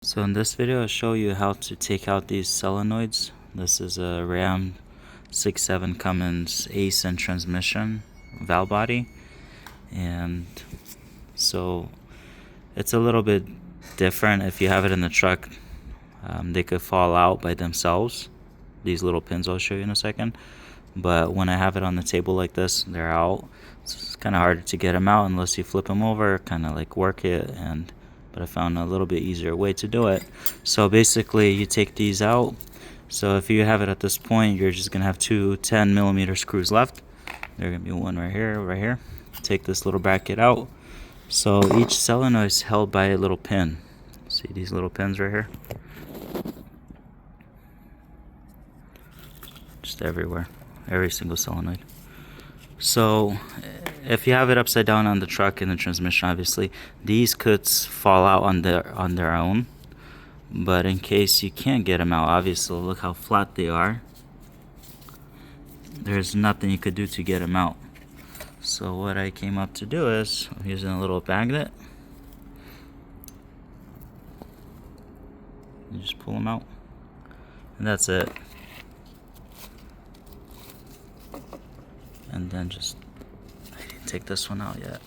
So in this video I'll show you how to take out these solenoids. This is a Ram 6.7 Cummins Aisin transmission valve body, and so it's a little bit different. If you have it in the truck, they could fall out by themselves. These little pins I'll show you in a second, but when I have it on the table like this, they're out. So it's kind of hard to get them out unless you flip them over, kind of like work it, but I found a little bit easier way to do it. So basically you take these out. So if you have it at this point, you're just gonna have two 10mm screws left. There's gonna be one right here. Take this little bracket out. So each solenoid is held by a little pin. See these little pins right here? Just everywhere, every single solenoid. So if you have it upside down on the truck in the transmission, obviously these could fall out on their own, but in case you can't get them out, obviously look how flat they are. There's nothing you could do to get them out. So what I came up to do is I'm using a little magnet. You just pull them out, and that's it. And then I didn't take this one out yet,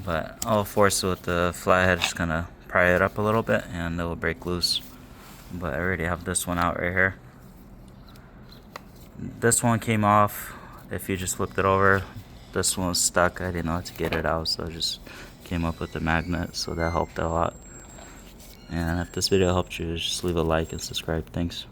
but I'll force it with the flathead, just gonna pry it up a little bit and it will break loose. But I already have this one out right here. This one came off if you just flipped it over. This one was stuck. I didn't know how to get it out, so I just came up with the magnet, so that helped a lot. And if this video helped you, just leave a like and subscribe. Thanks.